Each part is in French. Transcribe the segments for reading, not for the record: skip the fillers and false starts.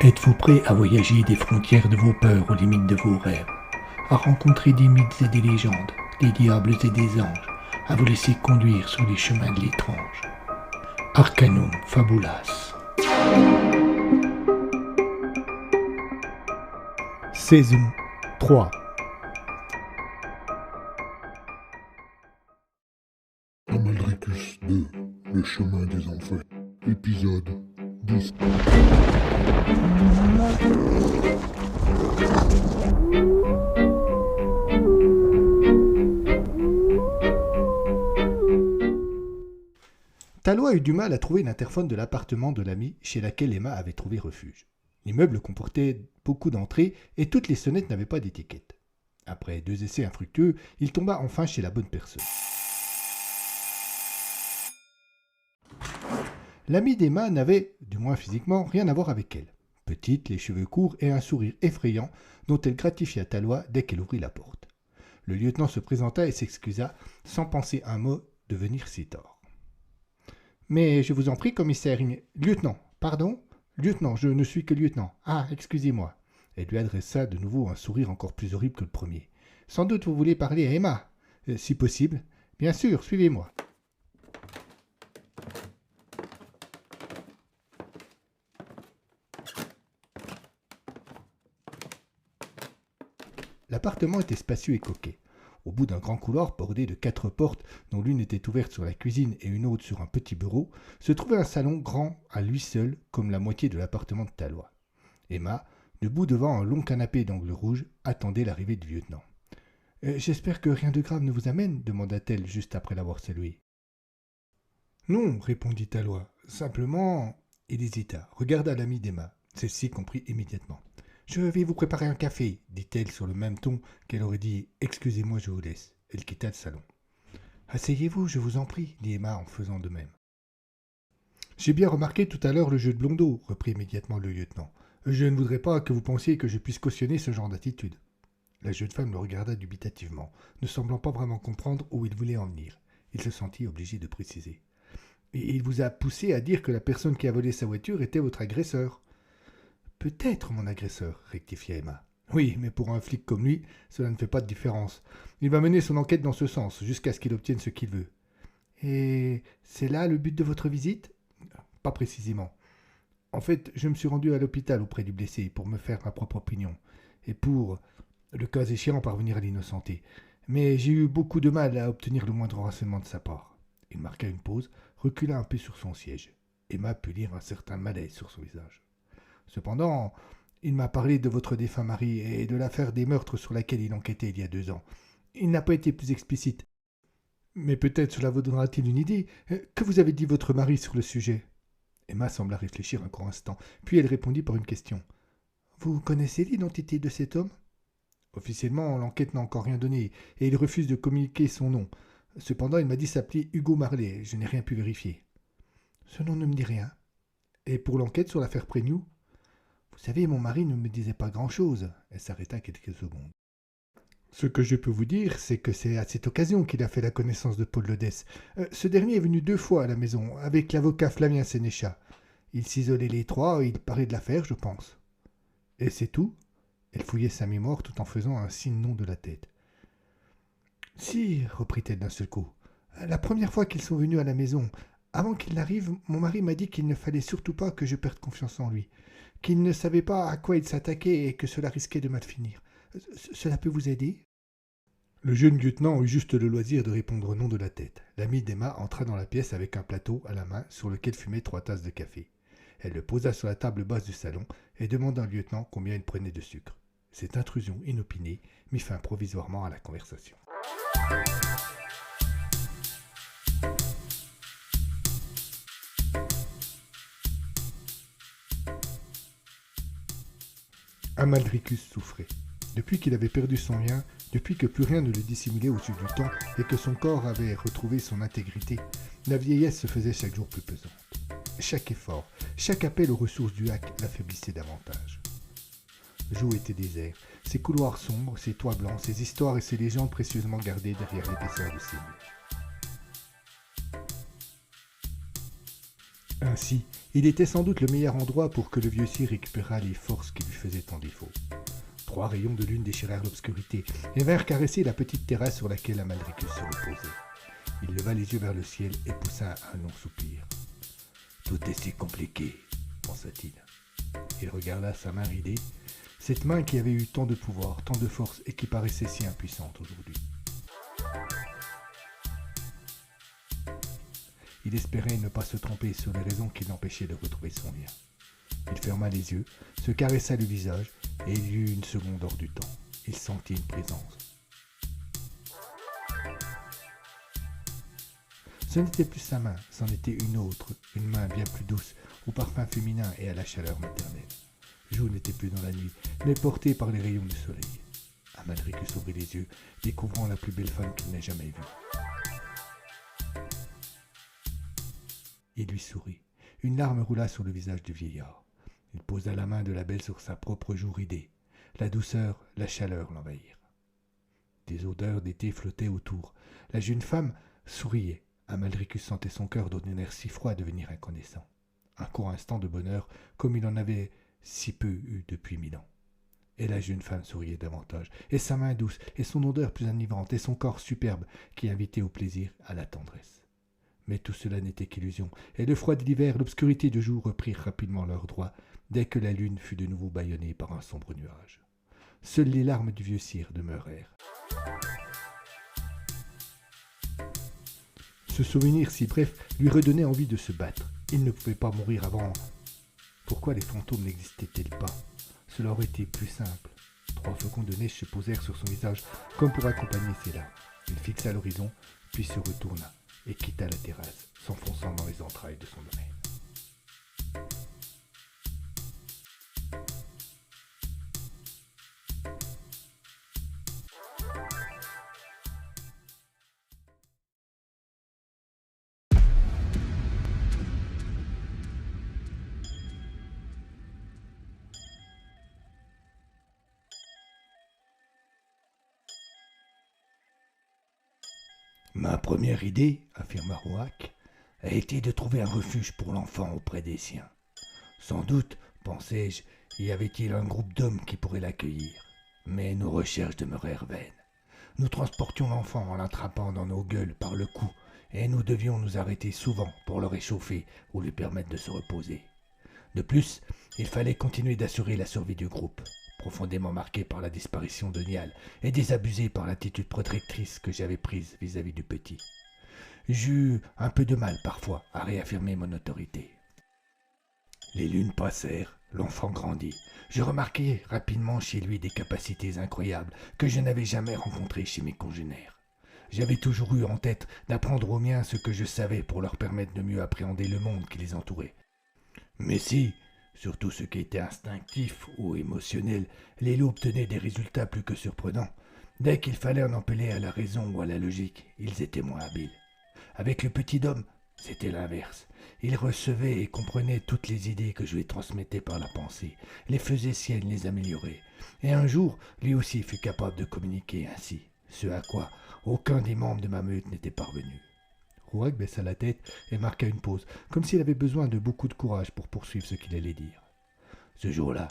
Êtes-vous prêt à voyager des frontières de vos peurs aux limites de vos rêves, à rencontrer des mythes et des légendes, des diables et des anges, à vous laisser conduire sur les chemins de l'étrange? Arcanum Fabulas. Saison 3. Amalricus 2, le chemin des enfers. Épisode 10. Tallois eut du mal à trouver l'interphone de l'appartement de l'ami chez laquelle Emma avait trouvé refuge. L'immeuble comportait beaucoup d'entrées et toutes les sonnettes n'avaient pas d'étiquette. Après 2 essais infructueux, il tomba enfin chez la bonne personne. L'ami d'Emma n'avait, du moins physiquement, rien à voir avec elle. Petite, les cheveux courts et un sourire effrayant dont elle gratifia Tallois dès qu'elle ouvrit la porte. Le lieutenant se présenta et s'excusa, sans penser un mot de venir si tard. « Mais je vous en prie, commissaire Lieutenant, pardon ? Lieutenant, je ne suis que lieutenant. Ah, excusez-moi. » Elle lui adressa de nouveau un sourire encore plus horrible que le premier. « Sans doute vous voulez parler à Emma, si possible. Bien sûr, suivez-moi. » L'appartement était spacieux et coquet. Au bout d'un grand couloir bordé de 4 portes, dont l'une était ouverte sur la cuisine et une autre sur un petit bureau, se trouvait un salon grand à lui seul, comme la moitié de l'appartement de Tallois. Emma, debout devant un long canapé d'angle rouge, attendait l'arrivée du lieutenant. « J'espère que rien de grave ne vous amène ?» demanda-t-elle juste après l'avoir salué. « Non, répondit Tallois. Simplement... » Il hésita, regarda l'ami d'Emma. Celle-ci comprit immédiatement. « Je vais vous préparer un café, dit-elle sur le même ton qu'elle aurait dit « Excusez-moi, je vous laisse ». Elle quitta le salon. « Asseyez-vous, je vous en prie, dit Emma en faisant de même. « J'ai bien remarqué tout à l'heure le jeu de Blondeau, reprit immédiatement le lieutenant. Je ne voudrais pas que vous pensiez que je puisse cautionner ce genre d'attitude. » La jeune femme le regarda dubitativement, ne semblant pas vraiment comprendre où il voulait en venir. Il se sentit obligé de préciser. « Et il vous a poussé à dire que la personne qui a volé sa voiture était votre agresseur. » « Peut-être mon agresseur, rectifia Emma. Oui, mais pour un flic comme lui, cela ne fait pas de différence. Il va mener son enquête dans ce sens, jusqu'à ce qu'il obtienne ce qu'il veut. Et c'est là le but de votre visite ? Pas précisément. En fait, je me suis rendu à l'hôpital auprès du blessé pour me faire ma propre opinion, et pour, le cas échéant, parvenir à l'innocenter. Mais j'ai eu beaucoup de mal à obtenir le moindre renseignement de sa part. Il marqua une pause, recula un peu sur son siège. Emma put lire un certain malaise sur son visage. Cependant, il m'a parlé de votre défunt mari et de l'affaire des meurtres sur laquelle il enquêtait il y a 2 ans. Il n'a pas été plus explicite. Mais peut-être cela vous donnera-t-il une idée. Que vous avez dit votre mari sur le sujet ? Emma sembla réfléchir un court instant, puis elle répondit par une question. Vous connaissez l'identité de cet homme ? Officiellement, l'enquête n'a encore rien donné, et il refuse de communiquer son nom. Cependant, il m'a dit s'appeler Hugo Marley. Je n'ai rien pu vérifier. Ce nom ne me dit rien. Et pour l'enquête sur l'affaire Prégnoux ? Vous savez, mon mari ne me disait pas grand-chose. Elle s'arrêta quelques secondes. Ce que je peux vous dire, c'est que c'est à cette occasion qu'il a fait la connaissance de Paul Lodès. Ce dernier est venu 2 fois à la maison, avec l'avocat Flavien Sénéchat. Ils s'isolaient les 3, et il parlait de l'affaire, je pense. Et c'est tout ? Elle fouillait sa mémoire tout en faisant un signe non de la tête. Si, reprit-elle d'un seul coup. La première fois qu'ils sont venus à la maison, avant qu'il n'arrive, mon mari m'a dit qu'il ne fallait surtout pas que je perde confiance en lui. Qu'il ne savait pas à quoi il s'attaquait et que cela risquait de mal finir. Cela peut vous aider ? Le jeune lieutenant eut juste le loisir de répondre non de la tête. L'ami d'Emma entra dans la pièce avec un plateau à la main sur lequel fumaient 3 tasses de café. Elle le posa sur la table basse du salon et demanda au lieutenant combien il prenait de sucre. Cette intrusion inopinée mit fin provisoirement à la conversation. Amalricus souffrait. Depuis qu'il avait perdu son lien, depuis que plus rien ne le dissimulait au-dessus du temps et que son corps avait retrouvé son intégrité, la vieillesse se faisait chaque jour plus pesante. Chaque effort, chaque appel aux ressources du hack l'affaiblissaient davantage. Joux était désert, ses couloirs sombres, ses toits blancs, ses histoires et ses légendes précieusement gardées derrière l'épaisseur de ses murs. Ainsi, il était sans doute le meilleur endroit pour que le vieux sire récupérât les forces qui lui faisaient tant défaut. 3 rayons de lune déchirèrent l'obscurité et vinrent caresser la petite terrasse sur laquelle Amalricus se reposait. Il leva les yeux vers le ciel et poussa un long soupir. « Tout est si compliqué, pensa-t-il. Il regarda sa main ridée, cette main qui avait eu tant de pouvoir, tant de force et qui paraissait si impuissante aujourd'hui. Il espérait ne pas se tromper sur les raisons qui l'empêchaient de retrouver son lien. Il ferma les yeux, se caressa le visage, et il y eut une seconde hors du temps. Il sentit une présence. Ce n'était plus sa main, c'en était une autre, une main bien plus douce, au parfum féminin et à la chaleur maternelle. Joux n'était plus dans la nuit, mais porté par les rayons du soleil. Amalricus ouvrit les yeux, découvrant la plus belle femme qu'il n'ait jamais vue. Il lui sourit. Une larme roula sur le visage du vieillard. Il posa la main de la belle sur sa propre joue ridée. La douceur, la chaleur l'envahirent. Des odeurs d'été flottaient autour. La jeune femme souriait. Amalricus sentait son cœur d'un air si froid devenir incandescent. Un court instant de bonheur, comme il en avait si peu eu depuis 1000 ans. Et la jeune femme souriait davantage, et sa main douce, et son odeur plus enivrante, et son corps superbe, qui invitait au plaisir, à la tendresse. Mais tout cela n'était qu'illusion, et le froid de l'hiver, l'obscurité du jour reprirent rapidement leur droit, dès que la lune fut de nouveau bâillonnée par un sombre nuage. Seules les larmes du vieux sire demeurèrent. Ce souvenir si bref lui redonnait envie de se battre. Il ne pouvait pas mourir avant. Pourquoi les fantômes n'existaient-ils pas? Cela aurait été plus simple. 3 flocons de neige se posèrent sur son visage, comme pour accompagner ses larmes. Il fixa l'horizon, puis se retourna, et quitta la terrasse, s'enfonçant dans les entrailles de son domaine. Ma première idée, affirma Roac, a été de trouver un refuge pour l'enfant auprès des siens. Sans doute, pensai-je, y avait-il un groupe d'hommes qui pourrait l'accueillir. Mais nos recherches demeurèrent vaines. Nous transportions l'enfant en l'attrapant dans nos gueules par le cou, et nous devions nous arrêter souvent pour le réchauffer ou lui permettre de se reposer. De plus, il fallait continuer d'assurer la survie du groupe, profondément marqué par la disparition de Niall et désabusé par l'attitude protectrice que j'avais prise vis-à-vis du petit. J'eus un peu de mal parfois à réaffirmer mon autorité. Les lunes passèrent, l'enfant grandit. Je remarquai rapidement chez lui des capacités incroyables que je n'avais jamais rencontrées chez mes congénères. J'avais toujours eu en tête d'apprendre aux miens ce que je savais pour leur permettre de mieux appréhender le monde qui les entourait. Mais si, surtout ce qui était instinctif ou émotionnel, les loups obtenaient des résultats plus que surprenants. Dès qu'il fallait en appeler à la raison ou à la logique, ils étaient moins habiles. Avec le petit homme, c'était l'inverse. Il recevait et comprenait toutes les idées que je lui transmettais par la pensée, les faisait siennes, les améliorait. Et un jour, lui aussi fut capable de communiquer ainsi, ce à quoi aucun des membres de ma meute n'était parvenu. Roac baissa la tête et marqua une pause, comme s'il avait besoin de beaucoup de courage pour poursuivre ce qu'il allait dire. Ce jour-là,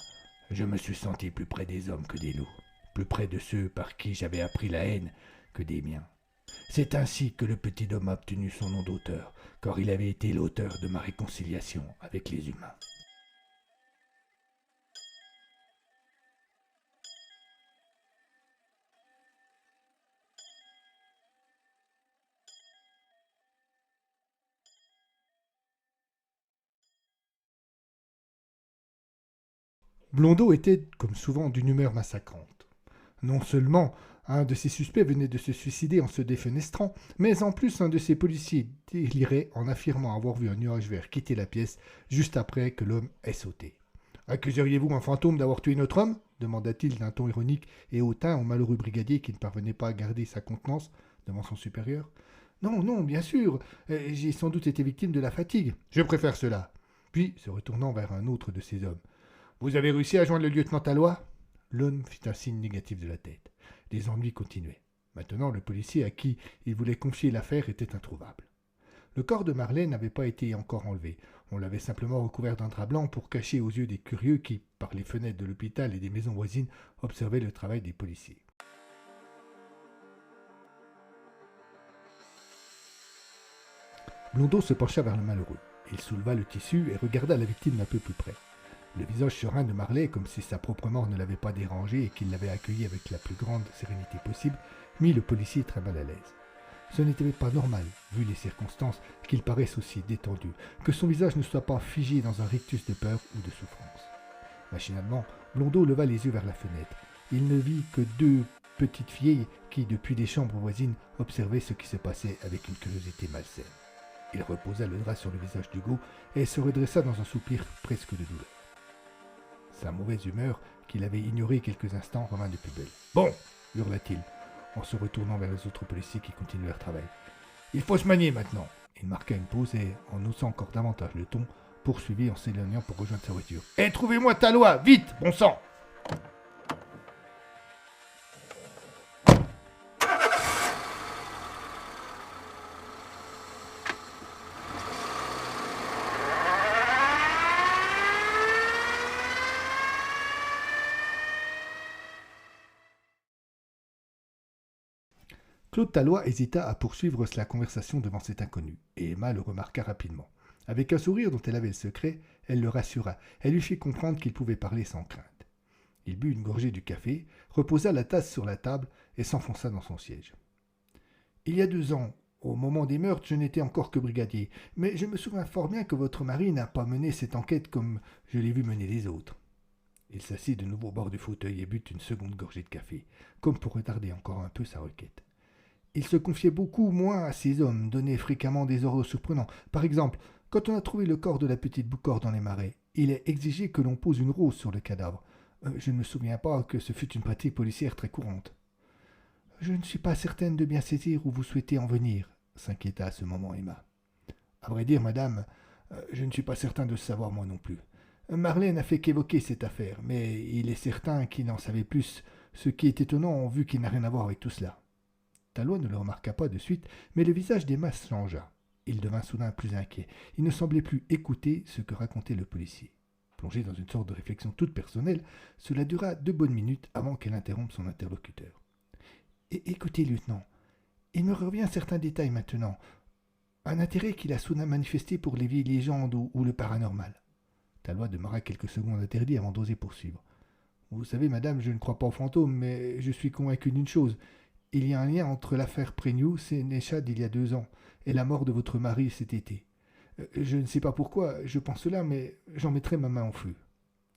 je me suis senti plus près des hommes que des loups, plus près de ceux par qui j'avais appris la haine que des miens. C'est ainsi que le petit homme a obtenu son nom d'auteur, car il avait été l'auteur de ma réconciliation avec les humains. Blondeau était, comme souvent, d'une humeur massacrante. Non seulement un de ses suspects venait de se suicider en se défenestrant, mais en plus un de ses policiers délirait en affirmant avoir vu un nuage vert quitter la pièce juste après que l'homme ait sauté. « Accuseriez-vous un fantôme d'avoir tué notre homme » demanda-t-il d'un ton ironique et hautain au malheureux brigadier qui ne parvenait pas à garder sa contenance devant son supérieur. « Non, non, bien sûr, j'ai sans doute été victime de la fatigue. Je préfère cela. » Puis, se retournant vers un autre de ses hommes. « Vous avez réussi à joindre le lieutenant Tallois ?» L'homme fit un signe négatif de la tête. Les ennuis continuaient. Maintenant, le policier à qui il voulait confier l'affaire était introuvable. Le corps de Marley n'avait pas été encore enlevé. On l'avait simplement recouvert d'un drap blanc pour cacher aux yeux des curieux qui, par les fenêtres de l'hôpital et des maisons voisines, observaient le travail des policiers. Blondeau se pencha vers le malheureux. Il souleva le tissu et regarda la victime d'un peu plus près. Le visage serein de Marley, comme si sa propre mort ne l'avait pas dérangé et qu'il l'avait accueilli avec la plus grande sérénité possible, mit le policier très mal à l'aise. Ce n'était pas normal, vu les circonstances, qu'il paraisse aussi détendu, que son visage ne soit pas figé dans un rictus de peur ou de souffrance. Machinalement, Blondeau leva les yeux vers la fenêtre. Il ne vit que deux petites filles qui, depuis les chambres voisines, observaient ce qui se passait avec une curiosité malsaine. Il reposa le drap sur le visage d'Hugo et se redressa dans un soupir presque de douleur. Sa mauvaise humeur, qu'il avait ignorée quelques instants, revint de plus belle. « Bon !» hurla-t-il, en se retournant vers les autres policiers qui continuaient leur travail. « Il faut se manier maintenant !» Il marqua une pause et, en haussant encore davantage le ton, poursuivit en s'éloignant pour rejoindre sa voiture. « trouvez-moi ta loi, vite, bon sang !» Claude Tallois hésita à poursuivre la conversation devant cet inconnu, et Emma le remarqua rapidement. Avec un sourire dont elle avait le secret, elle le rassura, elle lui fit comprendre qu'il pouvait parler sans crainte. Il but une gorgée du café, reposa la tasse sur la table et s'enfonça dans son siège. « Il y a 2 ans, au moment des meurtres, je n'étais encore que brigadier, mais je me souviens fort bien que votre mari n'a pas mené cette enquête comme je l'ai vu mener les autres. » Il s'assit de nouveau au bord du fauteuil et but une seconde gorgée de café, comme pour retarder encore un peu sa requête. Il se confiait beaucoup moins à ces hommes, donnait fréquemment des ordres surprenants. Par exemple, quand on a trouvé le corps de la petite Boucor dans les marais, il est exigé que l'on pose une rose sur le cadavre. Je ne me souviens pas que ce fût une pratique policière très courante. « Je ne suis pas certaine de bien saisir où vous souhaitez en venir, » s'inquiéta à ce moment Emma. « À vrai dire, madame, je ne suis pas certain de le savoir moi non plus. Marley n'a fait qu'évoquer cette affaire, mais il est certain qu'il en savait plus, ce qui est étonnant vu qu'il n'a rien à voir avec tout cela. » Tallois ne le remarqua pas de suite, mais le visage d'Emma changea. Il devint soudain plus inquiet. Il ne semblait plus écouter ce que racontait le policier. Plongé dans une sorte de réflexion toute personnelle, cela dura 2 bonnes minutes avant qu'elle interrompe son interlocuteur. « Écoutez, lieutenant, il me revient certains détails maintenant. Un intérêt qu'il a soudain manifesté pour les vieilles légendes ou le paranormal. » Tallois demeura quelques secondes interdit avant d'oser poursuivre. « Vous savez, madame, je ne crois pas aux fantômes, mais je suis convaincu d'une chose. Il y a un lien entre l'affaire Prégnoux, Sénéchal d'il y a 2 ans, et la mort de votre mari cet été. Je ne sais pas pourquoi je pense cela, mais j'en mettrai ma main en feu. »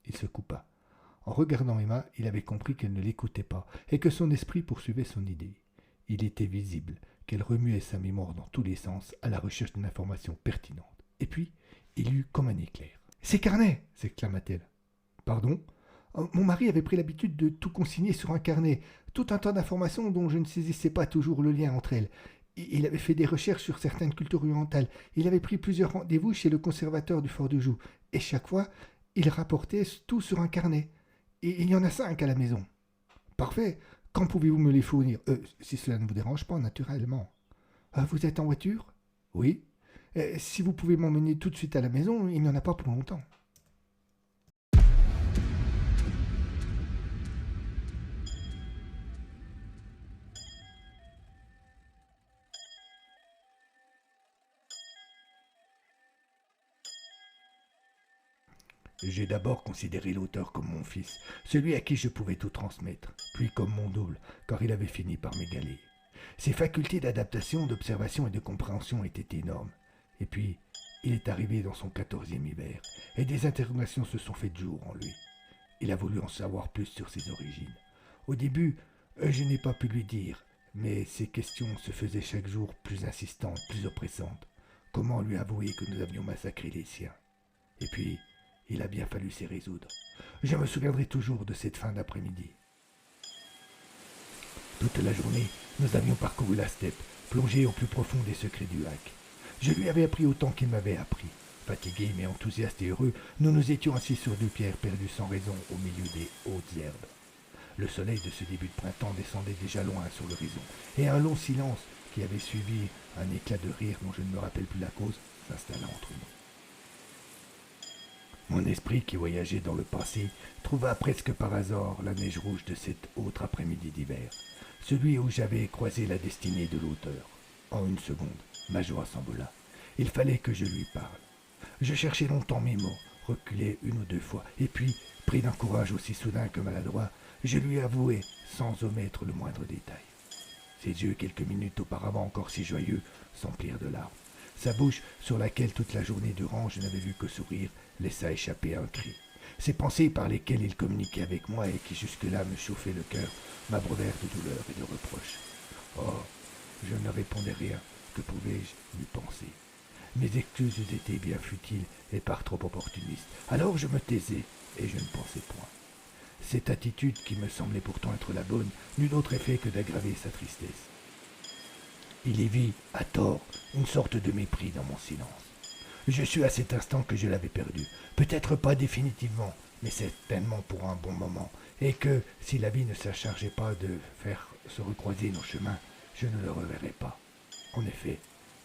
Il se coupa. En regardant Emma, il avait compris qu'elle ne l'écoutait pas, et que son esprit poursuivait son idée. Il était visible qu'elle remuait sa mémoire dans tous les sens à la recherche d'une information pertinente. Et puis, il eut comme un éclair. « Ces carnets !» s'exclama-t-elle. « Pardon ? Mon mari avait pris l'habitude de tout consigner sur un carnet, tout un tas d'informations dont je ne saisissais pas toujours le lien entre elles. Il avait fait des recherches sur certaines cultures orientales. Il avait pris plusieurs rendez-vous chez le conservateur du Fort de Joux. Et chaque fois, il rapportait tout sur un carnet. Et il y en a 5 à la maison. »« Parfait. Quand pouvez-vous me les fournir ? Si cela ne vous dérange pas, naturellement. »« Vous êtes en voiture ? » ?»« Oui. Si vous pouvez m'emmener tout de suite à la maison, il n'y en a pas pour longtemps. » J'ai d'abord considéré l'auteur comme mon fils, celui à qui je pouvais tout transmettre, puis comme mon double, car il avait fini par m'égaler. Ses facultés d'adaptation, d'observation et de compréhension étaient énormes. Et puis, il est arrivé dans son 14e hiver, et des interrogations se sont faites jour en lui. Il a voulu en savoir plus sur ses origines. Au début, je n'ai pas pu lui dire, mais ces questions se faisaient chaque jour plus insistantes, plus oppressantes. Comment lui avouer que nous avions massacré les siens ? Et puis, il a bien fallu s'y résoudre. Je me souviendrai toujours de cette fin d'après-midi. Toute la journée, nous avions parcouru la steppe, plongé au plus profond des secrets du lac. Je lui avais appris autant qu'il m'avait appris. Fatigués mais enthousiastes et heureux, nous nous étions assis sur 2 pierres perdues sans raison au milieu des hautes herbes. Le soleil de ce début de printemps descendait déjà loin sur l'horizon, et un long silence qui avait suivi un éclat de rire dont je ne me rappelle plus la cause s'installa entre nous. Mon esprit qui voyageait dans le passé trouva presque par hasard la neige rouge de cet autre après-midi d'hiver, celui où j'avais croisé la destinée de l'auteur. En une seconde, ma joie s'envola. Il fallait que je lui parle. Je cherchai longtemps mes mots, reculai une ou deux fois, et puis, pris d'un courage aussi soudain que maladroit, je lui avouai sans omettre le moindre détail. Ses yeux, quelques minutes auparavant encore si joyeux, s'emplirent de larmes. Sa bouche, sur laquelle toute la journée durant je n'avais vu que sourire, laissa échapper un cri. Ces pensées par lesquelles il communiquait avec moi et qui jusque-là me chauffaient le cœur, m'abreuvèrent de douleur et de reproches. Oh, je ne répondais rien. Que pouvais-je lui penser? Mes excuses étaient bien futiles et par trop opportunistes. Alors je me taisais et je ne pensais point. Cette attitude, qui me semblait pourtant être la bonne, n'eut d'autre effet que d'aggraver sa tristesse. Il y vit, à tort, une sorte de mépris dans mon silence. Je sus à cet instant que je l'avais perdu. Peut-être pas définitivement, mais certainement pour un bon moment, et que, si la vie ne se chargeait pas de faire se recroiser nos chemins, je ne le reverrais pas. En effet,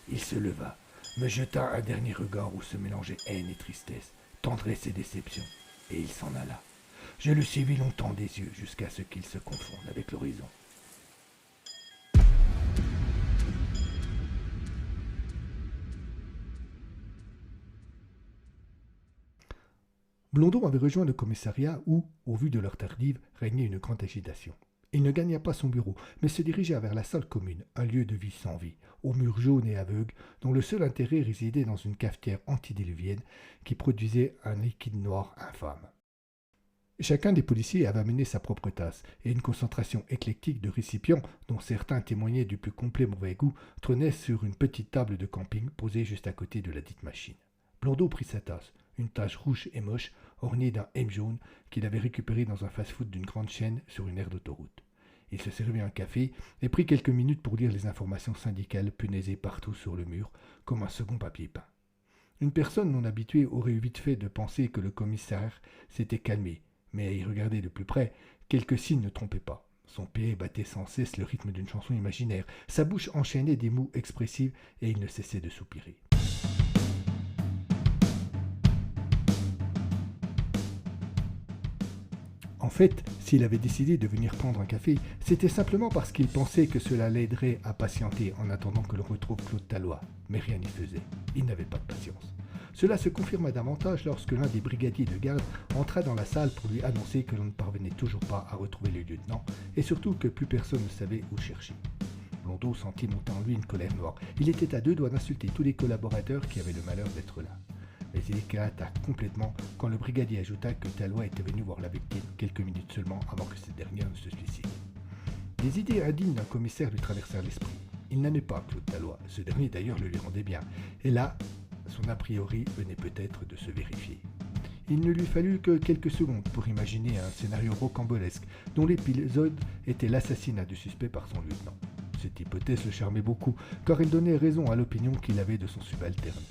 il se leva, me jeta un dernier regard où se mélangeaient haine et tristesse, tendresse et déception, et il s'en alla. Je le suivis longtemps des yeux jusqu'à ce qu'il se confonde avec l'horizon. Blondeau avait rejoint le commissariat où, au vu de l'heure tardive, régnait une grande agitation. Il ne gagna pas son bureau, mais se dirigea vers la salle commune, un lieu de vie sans vie, aux murs jaunes et aveugles, dont le seul intérêt résidait dans une cafetière antidiluvienne qui produisait un liquide noir infâme. Chacun des policiers avait amené sa propre tasse, et une concentration éclectique de récipients, dont certains témoignaient du plus complet mauvais goût, trônait sur une petite table de camping posée juste à côté de la dite machine. Blondeau prit sa tasse, une tasse rouge et moche, ornée d'un M jaune qu'il avait récupéré dans un fast-food d'une grande chaîne sur une aire d'autoroute. Il se servit un café et prit quelques minutes pour lire les informations syndicales punaisées partout sur le mur, comme un second papier peint. Une personne non habituée aurait eu vite fait de penser que le commissaire s'était calmé, mais à y regarder de plus près, quelques signes ne trompaient pas. Son pied battait sans cesse le rythme d'une chanson imaginaire, sa bouche enchaînait des mots expressifs et il ne cessait de soupirer. En fait, s'il avait décidé de venir prendre un café, c'était simplement parce qu'il pensait que cela l'aiderait à patienter en attendant que l'on retrouve Claude Tallois. Mais rien n'y faisait. Il n'avait pas de patience. Cela se confirma davantage lorsque l'un des brigadiers de garde entra dans la salle pour lui annoncer que l'on ne parvenait toujours pas à retrouver le lieutenant et surtout que plus personne ne savait où chercher. Blondeau sentit monter en lui une colère noire. Il était à deux doigts d'insulter tous les collaborateurs qui avaient le malheur d'être là. Mais il éclata complètement quand le brigadier ajouta que Tallois était venu voir la victime quelques minutes seulement avant que cette dernière ne se suicide. Des idées indignes d'un commissaire lui traversèrent l'esprit. Il n'aimait pas Claude Tallois, ce dernier d'ailleurs le lui rendait bien, et là, son a priori venait peut-être de se vérifier. Il ne lui fallut que quelques secondes pour imaginer un scénario rocambolesque dont l'épisode était l'assassinat du suspect par son lieutenant. Cette hypothèse le charmait beaucoup, car elle donnait raison à l'opinion qu'il avait de son subalterne.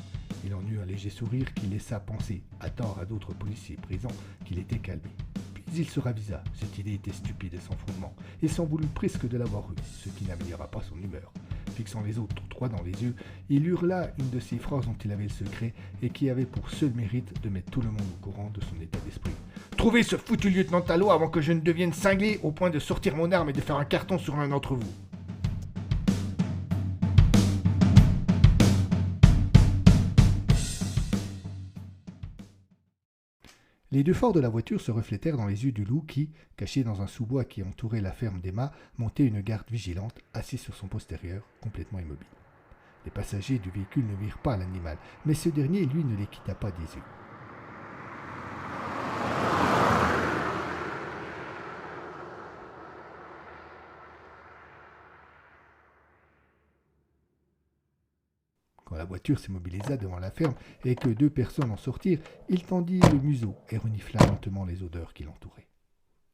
Il en eut un léger sourire qui laissa penser, à tort à d'autres policiers présents, qu'il était calmé. Puis il se ravisa, cette idée était stupide et sans fondement. Il s'en voulut presque de l'avoir eue, ce qui n'améliora pas son humeur. Fixant les autres trois dans les yeux, il hurla une de ces phrases dont il avait le secret et qui avait pour seul mérite de mettre tout le monde au courant de son état d'esprit. « Trouvez ce foutu lieutenant Tallois avant que je ne devienne cinglé au point de sortir mon arme et de faire un carton sur un d'entre vous !» Les deux phares de la voiture se reflétèrent dans les yeux du loup qui, caché dans un sous-bois qui entourait la ferme d'Emma, montait une garde vigilante, assis sur son postérieur, complètement immobile. Les passagers du véhicule ne virent pas l'animal, mais ce dernier, lui, ne les quitta pas des yeux. Quand la voiture s'immobilisa devant la ferme et que deux personnes en sortirent, il tendit le museau et renifla lentement les odeurs qui l'entouraient.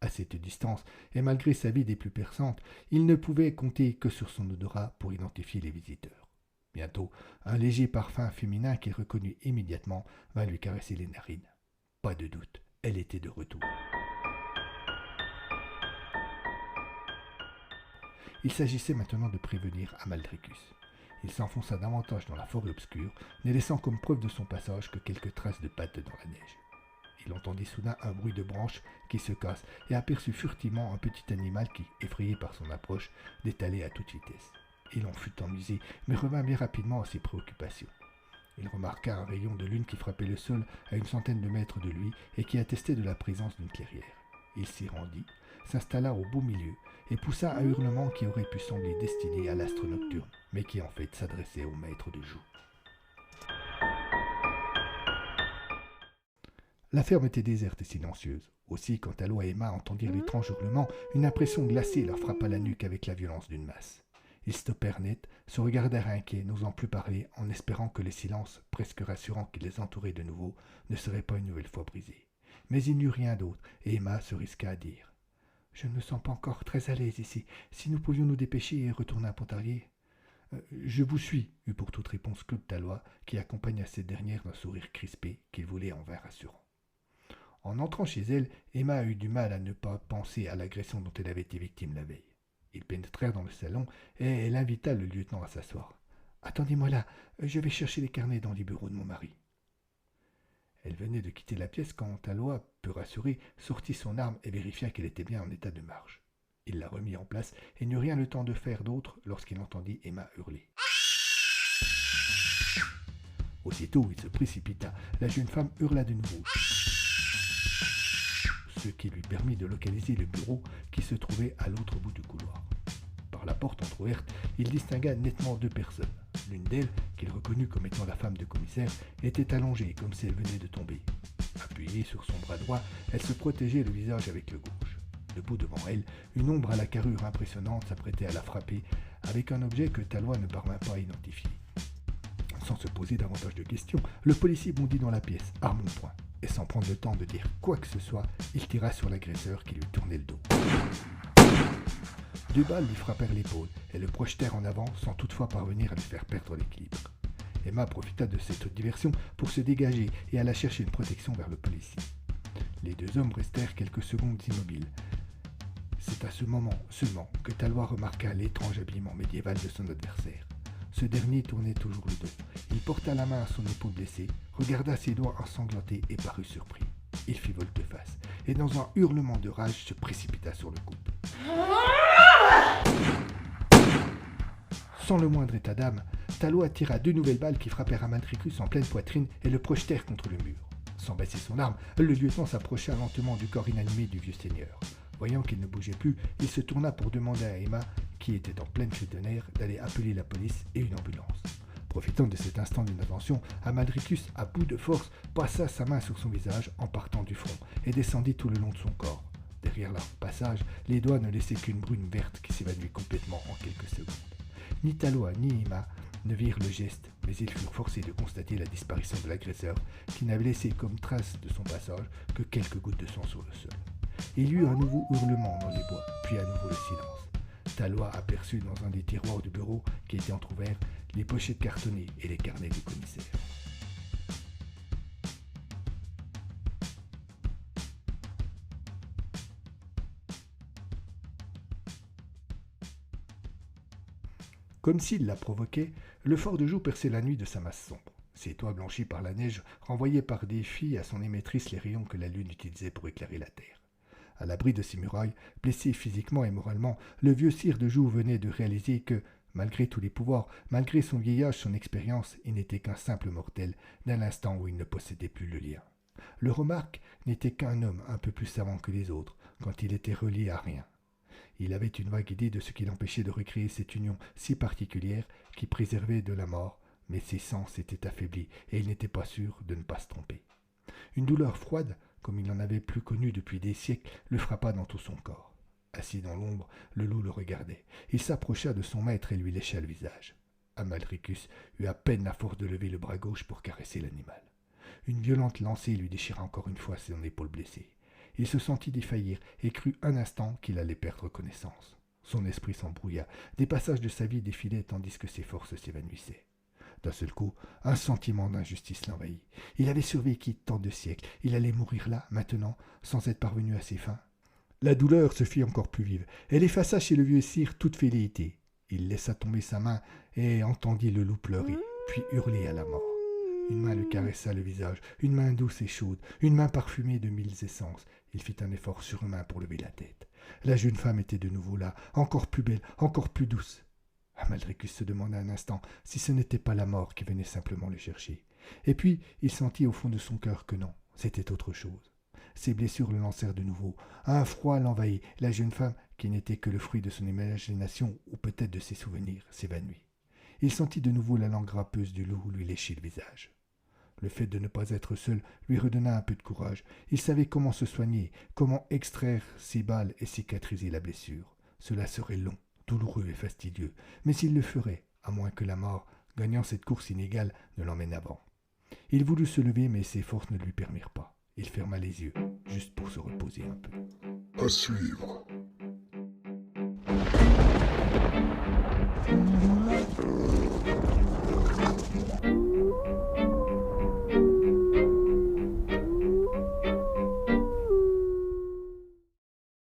À cette distance, et malgré sa vie des plus perçantes, il ne pouvait compter que sur son odorat pour identifier les visiteurs. Bientôt, un léger parfum féminin qu'il reconnut immédiatement vint lui caresser les narines. Pas de doute, elle était de retour. Il s'agissait maintenant de prévenir Amaldricus. Il s'enfonça davantage dans la forêt obscure, ne laissant comme preuve de son passage que quelques traces de pattes dans la neige. Il entendit soudain un bruit de branches qui se cassent et aperçut furtivement un petit animal qui, effrayé par son approche, détalait à toute vitesse. Il en fut amusé, mais revint bien rapidement à ses préoccupations. Il remarqua un rayon de lune qui frappait le sol à une centaine de mètres de lui et qui attestait de la présence d'une clairière. Il s'y rendit, s'installa au beau milieu et poussa un hurlement qui aurait pu sembler destiné à l'astre nocturne, mais qui en fait s'adressait au maître de joug. La ferme était déserte et silencieuse. Aussi, quand Tallois et Emma entendirent l'étrange hurlement, une impression glacée leur frappa la nuque avec la violence d'une masse. Ils stoppèrent net, se regardèrent inquiets, n'osant plus parler, en espérant que le silence, presque rassurant qui les entourait de nouveau, ne serait pas une nouvelle fois brisé. Mais il n'y eut rien d'autre, et Emma se risqua à dire « Je ne me sens pas encore très à l'aise ici. Si nous pouvions nous dépêcher et retourner à Pontarlier. »« Je vous suis, » eut pour toute réponse Claude Tallois, qui accompagna cette dernière d'un sourire crispé qu'il voulait en vain rassurant. En entrant chez elle, Emma eut du mal à ne pas penser à l'agression dont elle avait été victime la veille. Ils pénétrèrent dans le salon et elle invita le lieutenant à s'asseoir. « Attendez-moi là, je vais chercher les carnets dans les bureaux de mon mari. » Elle venait de quitter la pièce quand Tallois, peu rassuré, sortit son arme et vérifia qu'elle était bien en état de marche. Il la remit en place et n'eut rien le temps de faire d'autre lorsqu'il entendit Emma hurler. Aussitôt, il se précipita. La jeune femme hurla de nouveau, ce qui lui permit de localiser le bureau qui se trouvait à l'autre bout du couloir. Par la porte entr'ouverte, il distingua nettement deux personnes. L'une d'elles, qu'il reconnut comme étant la femme du commissaire, était allongée comme si elle venait de tomber. Appuyée sur son bras droit, elle se protégeait le visage avec le gauche. Debout devant elle, une ombre à la carrure impressionnante s'apprêtait à la frapper avec un objet que Tallois ne parvint pas à identifier. Sans se poser davantage de questions, le policier bondit dans la pièce, arme au poing, et sans prendre le temps de dire quoi que ce soit, il tira sur l'agresseur qui lui tournait le dos. Deux balles lui frappèrent l'épaule et le projetèrent en avant sans toutefois parvenir à lui faire perdre l'équilibre. Emma profita de cette diversion pour se dégager et alla chercher une protection vers le policier. Les deux hommes restèrent quelques secondes immobiles. C'est à ce moment seulement que Tallois remarqua l'étrange habillement médiéval de son adversaire. Ce dernier tournait toujours le dos. Il porta la main à son épaule blessée, regarda ses doigts ensanglantés et parut surpris. Il fit volte-face et dans un hurlement de rage se précipita sur le couple. Sans le moindre état d'âme, Tallois tira deux nouvelles balles qui frappèrent Amaldricus en pleine poitrine et le projetèrent contre le mur. Sans baisser son arme, le lieutenant s'approcha lentement du corps inanimé du vieux seigneur. Voyant qu'il ne bougeait plus, il se tourna pour demander à Emma, qui était en pleine crise de nerfs, d'aller appeler la police et une ambulance. Profitant de cet instant d'inattention, Amaldricus, à bout de force, passa sa main sur son visage en partant du front et descendit tout le long de son corps. Derrière leur passage, les doigts ne laissaient qu'une brune verte qui s'évanouit complètement en quelques secondes. Ni Tallois ni Emma ne virent le geste, mais ils furent forcés de constater la disparition de l'agresseur, qui n'avait laissé comme trace de son passage que quelques gouttes de sang sur le sol. Il y eut un nouveau hurlement dans les bois, puis à nouveau le silence. Tallois aperçut dans un des tiroirs du bureau, qui était entrouvert, les pochettes cartonnées et les carnets du commissaire. Comme s'il la provoquait, le fort de Joux perçait la nuit de sa masse sombre. Ses toits blanchis par la neige renvoyaient par défi à son émettrice les rayons que la lune utilisait pour éclairer la terre. À l'abri de ses murailles, blessé physiquement et moralement, le vieux sire de Joux venait de réaliser que, malgré tous les pouvoirs, malgré son vieillage, son expérience, il n'était qu'un simple mortel, dès l'instant où il ne possédait plus le lien. Le remarque n'était qu'un homme un peu plus savant que les autres, quand il était relié à rien. Il avait une vague idée de ce qui l'empêchait de recréer cette union si particulière qui préservait de la mort, mais ses sens étaient affaiblis et il n'était pas sûr de ne pas se tromper. Une douleur froide, comme il n'en avait plus connu depuis des siècles, le frappa dans tout son corps. Assis dans l'ombre, le loup le regardait. Il s'approcha de son maître et lui lécha le visage. Amaldricus eut à peine la force de lever le bras gauche pour caresser l'animal. Une violente lancée lui déchira encore une fois son épaule blessée. Il se sentit défaillir et crut un instant qu'il allait perdre connaissance. Son esprit s'embrouilla. Des passages de sa vie défilaient tandis que ses forces s'évanouissaient. D'un seul coup, un sentiment d'injustice l'envahit. Il avait survécu tant de siècles. Il allait mourir là, maintenant, sans être parvenu à ses fins. La douleur se fit encore plus vive. Elle effaça chez le vieux sire toute velléité. Il laissa tomber sa main et entendit le loup pleurer, puis hurler à la mort. Une main le caressa le visage, une main douce et chaude, une main parfumée de mille essences. Il fit un effort surhumain pour lever la tête. La jeune femme était de nouveau là, encore plus belle, encore plus douce. Amalricus se demanda un instant si ce n'était pas la mort qui venait simplement le chercher. Et puis il sentit au fond de son cœur que non, c'était autre chose. Ses blessures le lancèrent de nouveau. Un froid l'envahit. La jeune femme, qui n'était que le fruit de son imagination ou peut-être de ses souvenirs, s'évanouit. Il sentit de nouveau la langue râpeuse du loup lui lécher le visage. Le fait de ne pas être seul lui redonna un peu de courage. Il savait comment se soigner, comment extraire ses balles et cicatriser la blessure. Cela serait long, douloureux et fastidieux, mais il le ferait, à moins que la mort, gagnant cette course inégale, ne l'emmène avant. Il voulut se lever, mais ses forces ne lui permirent pas. Il ferma les yeux, juste pour se reposer un peu. À suivre.